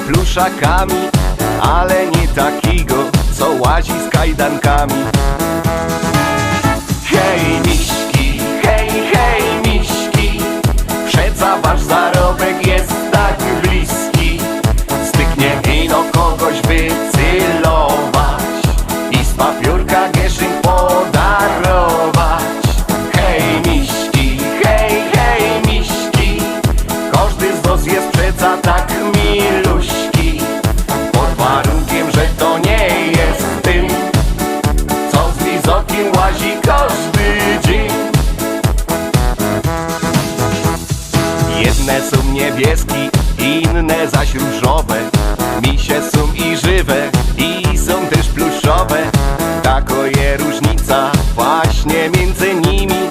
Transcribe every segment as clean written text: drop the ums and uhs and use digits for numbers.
pluszakami, ale nie takiego, co łazi z kajdankami. Hej miśki, hej miśki, przeca wasz zarobek jest tak bliski. Styknie ino kogoś wycylować i z papiórka gieszyn podarować. Hej miśki, hej miśki, każdy z was jest przeca tak miluśki, pod warunkiem, że to nie jest tym, co z lizokiem łazi każdy dzień. Jedne są niebieski, inne zaś różowe, misie są i żywe, i są też pluszowe. Tako je różnica właśnie między nimi,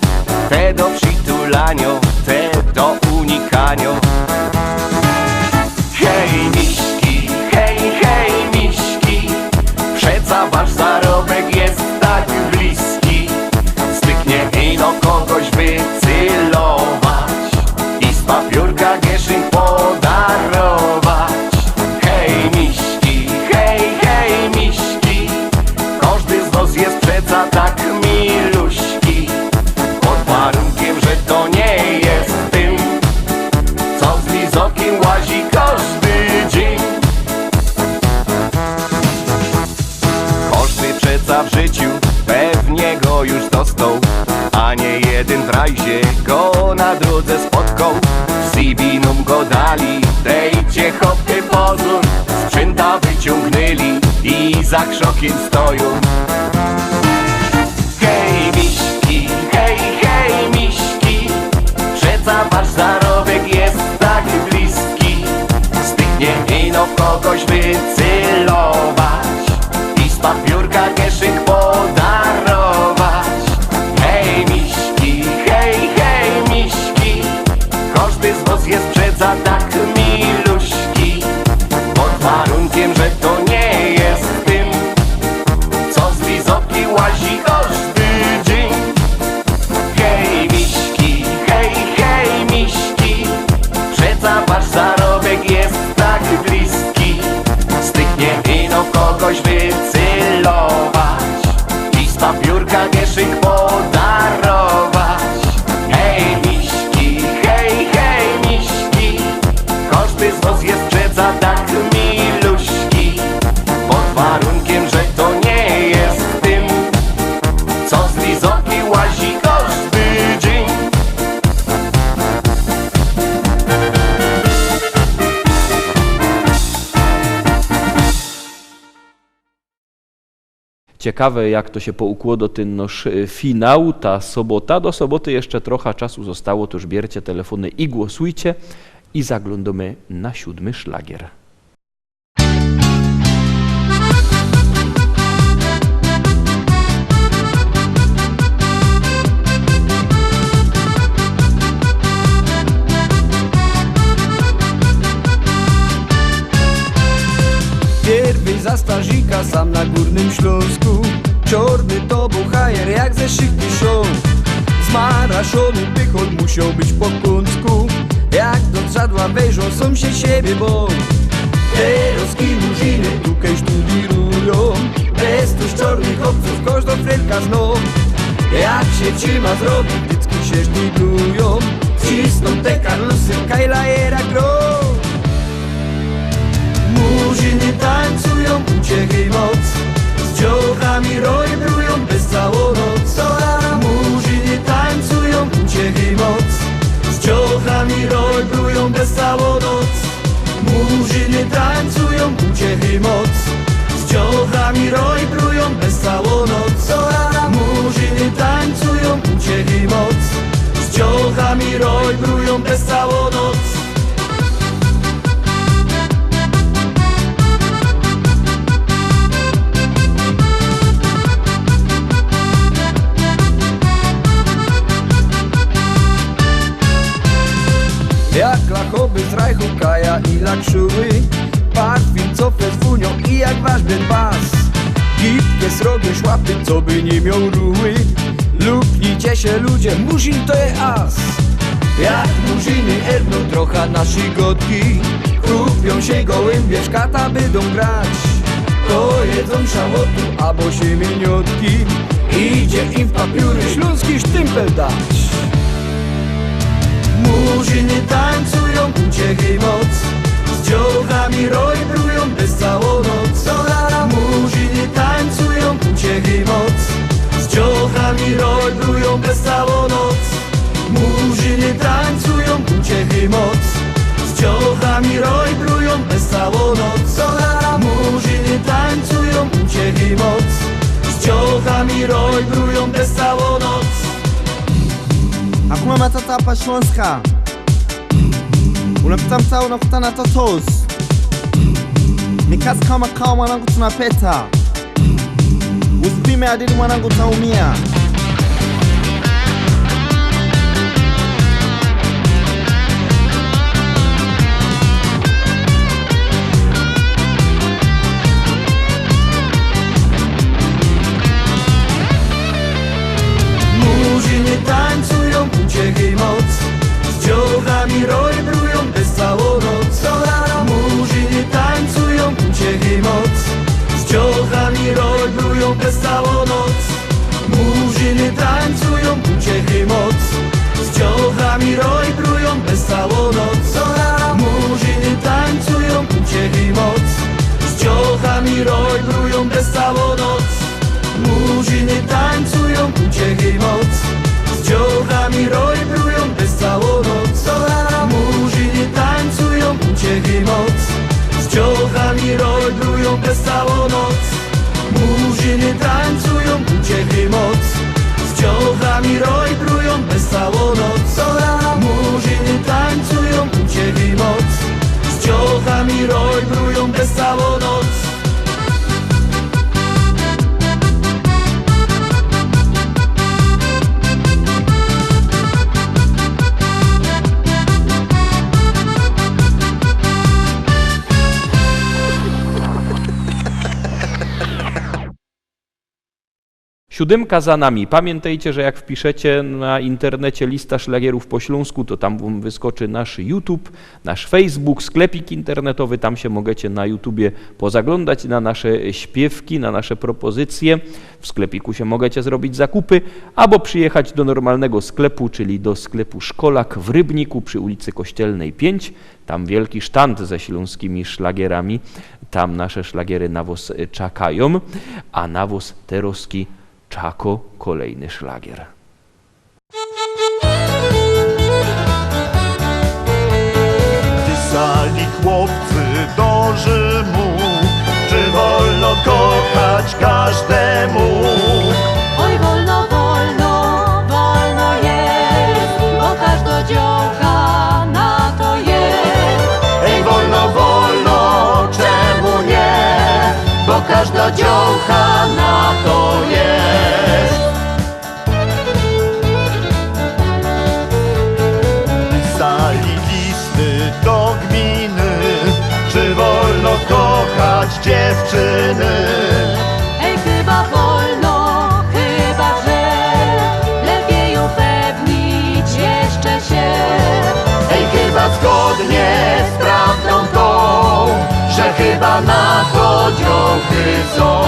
te do przytulanio, te do unikania. Hej miśki, hej miśki, przeca wasz zarobek jest tak bliski. Styknie ino kogoś wycylować i z papiórka gieszyn podarować. Hej miśki, hej miśki, każdy z was jest przeca tak miluśki, pod warunkiem, że to nie jest tym, co z lizokiem łazi każdy dzień. Każdy przeca w życiu pewnie go już dostał, a nie jeden w rajzie go na drodze spotkał. W Sibinum go dali, dejcie chopy pozór, sprzęta wyciągnęli i za krzokiem stoją. Hej miśki, hej miśki, przeca wasz zarobek jest tak bliski. Styknie ino kogoś wycylować i z papiórka gieszyn podarować. Hej miśki, hej miśki, każdy z was jest przeca tak miluśki, pod warunkiem, że to nie jest tym, co z lizoki łazi każdy dzień. Hej miśki, hej miśki, przeca wasz zarobek jest tak bliski. Styknie ino kogoś wycylować i z papiórka gieszyn podarować. Hej miśki, hej miśki, każdy z was jest przeca tak miluśki, pod warunkiem, że to nie jest tym, co z lizoki łazi każdy dzień. Ciekawe, jak to się poukłada ten nasz finał, ta sobota. Do soboty jeszcze trochę czasu zostało, to już bierzcie telefony i głosujcie i zaglądamy na 7. szlagier. Pierwej za starzika sam na Górnym Śląsku, czarny to był hajer jak ze szychty show. Zmaraszony pychol musiał być po kącku, jak do trzadła wejrzą, są się siebie bą. Te roski murzyny tukaj studirują, bez tuż czarnych obców każdą frelka zną. Jak się trzyma zrobi, dycki się sztyglują, cisną te karlusy, kajlajera grą. Murzyny tańcują, uciechy i moc, z dziołchami roj brują bez całą noc. Murzyny tańcują, uciechy i moc, z dziołchami roj brują bez całą noc. Murzyny tańcują, uciechy i moc, z dziołchami roj brują bez całą noc. Murzyny tańcują, uciechy i moc, z dziołchami roj brują bez całą noc. Jak lachoby z rajchu kaja i lakszuły, parfim co fezwunią i jak wasz ben bas. Gitkie srogie szłapy, co by nie miał ruły, lubnijcie się ludzie, murzyn to je as. Jak murzyny erną trochę nasi gotki, krupią się gołębie, szkata będą grać. To jedzą szałotu albo siemieniotki, idzie im w papiury śląski sztympel dać. Murzyny tańcują, uciechy moc, z dziołchami rojbrują bez całą noc. Murzyny tańcują, uciechy moc, z dziołchami rojbrują bez całą noc. Murzyny tańcują, uciechy moc, z dziołchami rojbrują bez całą noc. Murzyny tańcują, uciechy moc, z dziołchami rojbrują bez całą noc. Hakuna Matata hapa Śląska. Unapita mtaa unakutana totos. Ni kazi kama kawa mwanangu, tunapeta. Usipime adili mwanangu, utaumia. Murzyny tańcują, uciechy moc, z dziołchami rojbrują bez całą noc. Murzyny tańcują, uciechy moc, z dziołchami rojbrują bez całą noc. Murzyny tańcują, uciechy moc, z dziołchami rojbrują bez całą noc. Murzyny tańcują, uciechy moc, z dziołchami rojbrują bez całą noc. Murzyny tańcują, uciechy moc, z dziołchami rojbrują bez całą noc. Murzyny tańcują, uciechy moc, z dziołchami rojbrują bez całą noc. Murzyny tańcują, uciechy moc, z dziołchami rojbrują bez całą noc. Murzyny tańcują, uciechy moc, z dziołchami rojbrują bez całą noc. Siódemka za nami. Pamiętajcie, że jak wpiszecie na internecie lista szlagierów po śląsku, to tam wam wyskoczy nasz YouTube, nasz Facebook, sklepik internetowy. Tam się możecie na YouTubie pozaglądać na nasze śpiewki, na nasze propozycje. W sklepiku się możecie zrobić zakupy, albo przyjechać do normalnego sklepu, czyli do sklepu Szkolak w Rybniku przy ulicy Kościelnej 5. Tam wielki sztand ze śląskimi szlagierami. Tam nasze szlagiery na was czekają, a na was teroski czako kolejny szlagier. Pisali chłopcy do Rzymu, czy wolno kochać każdemu? Oj, wolno, wolno, wolno jest, bo każda dziołcha na to jest. Ej, wolno, wolno, czemu nie? Bo każda dziołcha na to jest. Pisali listy do gminy, czy wolno kochać dziewczyny? Ej, chyba wolno, chyba że lepiej upewnić jeszcze się. Ej, chyba zgodnie z prawdą tą, że chyba na to dziąchy są.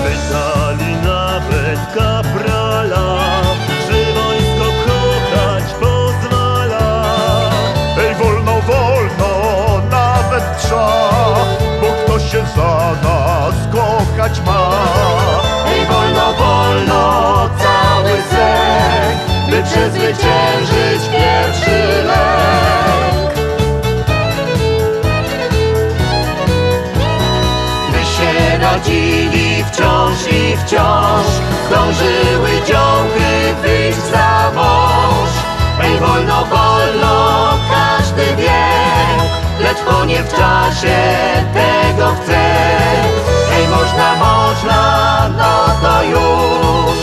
Pytali nawet kaprala, czy wojsko kochać pozwala. Ej, wolno, wolno, nawet trza, bo kto się za nas kochać ma. Ej, wolno, wolno, cały sek, by przezwyciężyć pierwszy lęk. Gdy się rodzili wciąż i wciąż, zdążyły dziołchy wyjść za mąż. Ej, wolno, wolno, każdy wie, lecz kto nie w czasie tego chce. Ej, można, można, no to już,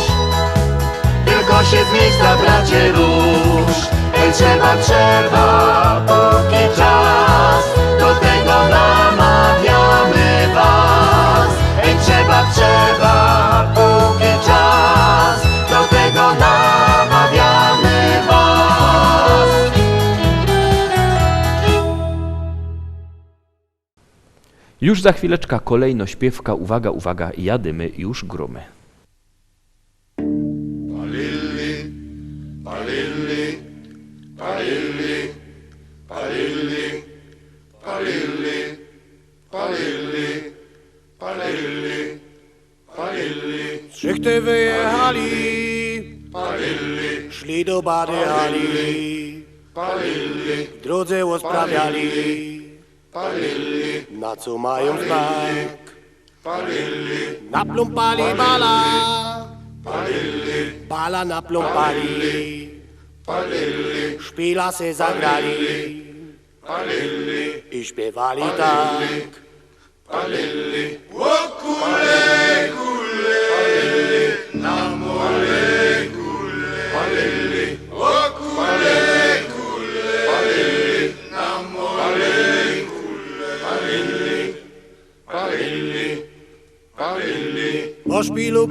tylko się z miejsca, bracie, rusz. Ej, trzeba, trzeba, póki czas, do tego namawiamy was. Ej, trzeba, trzeba, póki czas, Już za chwileczka kolejno śpiewka, uwaga, uwaga, jadymy, już gromy. Szychty wyjechali, szli do Bady Hali, w drodze rozprawiali, na co mają znak. Naplumpali bala, bala naplumpali, szpila se zagrali i śpiewali tak. Po szpilu,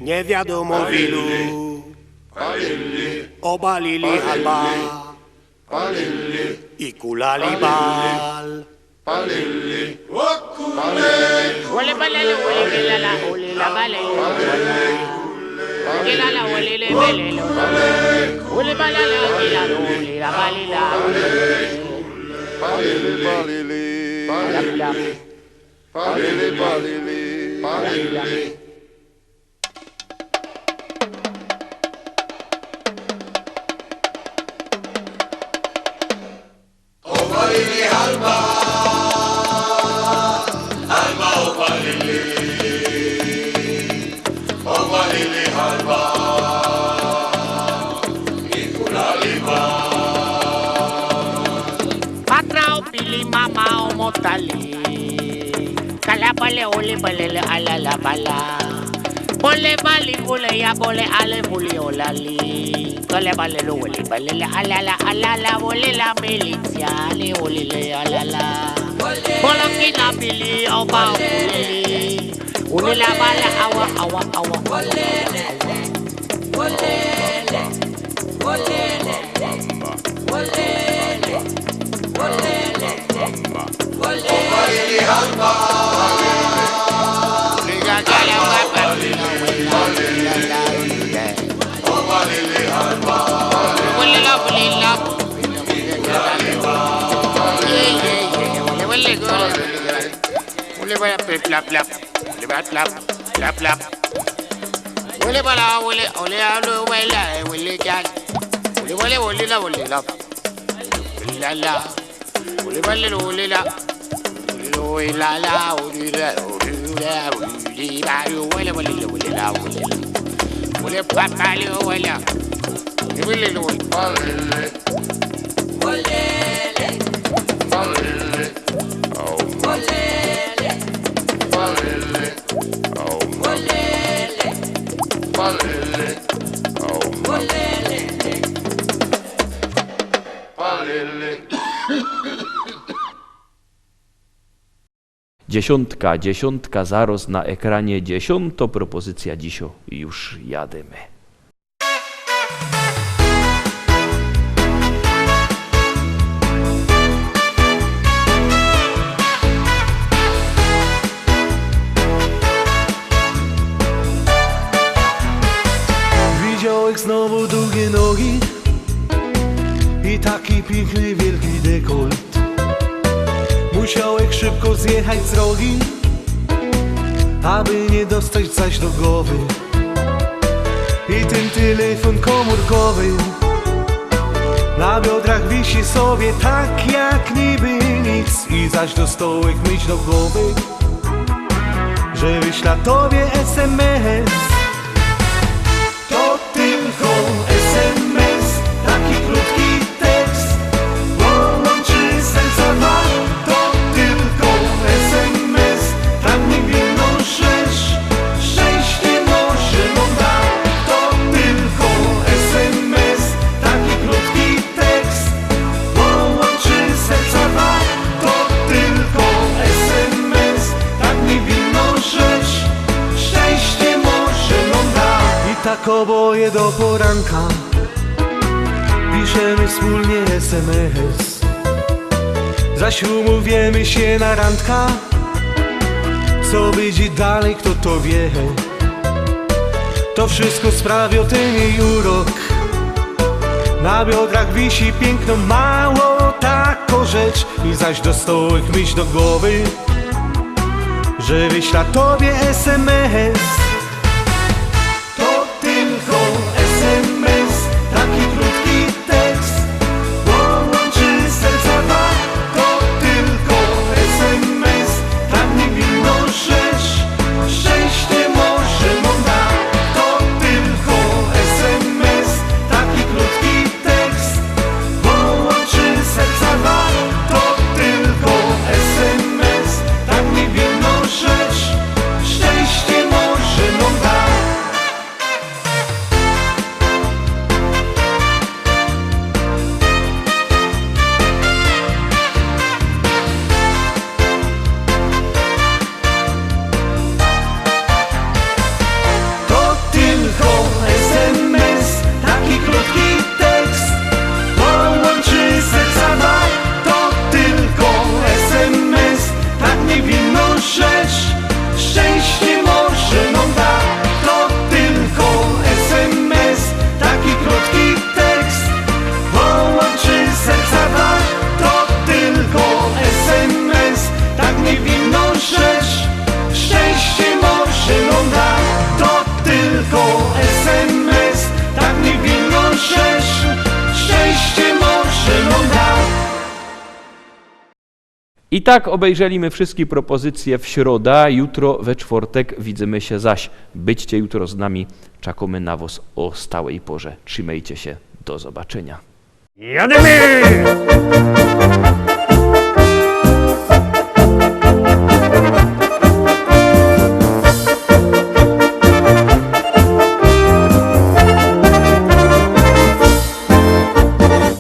nie wiadomo wilu, obalili halba i kulali bal. Ole balele, ole gelala, ole la balele, gelala, ole le belele, ole balala, gelala, ole la balila, patrao pili mama omotali, kalabale ole balele ala la bala, bole bali bole ya bole ale bole olali, kalabale lo ole balele ala la bole la militia le ole le ala la, bolo kina pili oba ole la bala awa olele. Dziesiątka, zarost na ekranie, 10. propozycja dzisio, już jadymy. Widziałeś znowu długie nogi i taki piękny wielki dekolt. Musiałeś szybko zjechać z drogi, aby nie dostać zaś do głowy. I ten telefon komórkowy na biodrach wisi sobie tak jak niby nic. I zaś dostałeś myśl do głowy, że wyśla tobie SMS. To tylko SMS, taki krótki tekst, łączy serca dwa. To tylko SMS, tak niewinną rzecz, szczęście może nam da. To tylko SMS, taki krótki tekst, łączy serca dwa. To tylko SMS, tak niewinną rzecz, szczęście może nam da. I tak oboje do poranka piszemy wspólnie SMS. Zaś umówiemy się na randka. Co będzie dalej, kto to wie. To wszystko sprawi o ten jej urok. Na biodrach wisi piękno, mało tako rzecz. I zaś do stołek myśl do głowy, że wyśla tobie SMS. To tylko SMS, taki krótki tekst, połączy serca dwa. To tylko SMS, tak niewinną rzecz, szczęście może nam da. To tylko SMS, taki krótki tekst, połączy serca dwa. To tylko SMS, tak niewinną rzecz, szczęście może nam da. To tylko SMS, taki krótki tekst, połączy serca dwa. To tylko SMS, tak niewinną rzecz, szczęście może nam da. To tylko SMS, taki krótki tekst, połączy serca dwa. To tylko SMS, tak niewinną rzecz, szczęście może nam da. To tylko SMS, tak niewinną rzecz, szczęście może nam da. I tak obejrzeliśmy wszystkie propozycje w środę, jutro we czwartek widzimy się zaś. Byćcie jutro z nami, czekamy na was o stałej porze. Trzymajcie się, do zobaczenia. Jademy!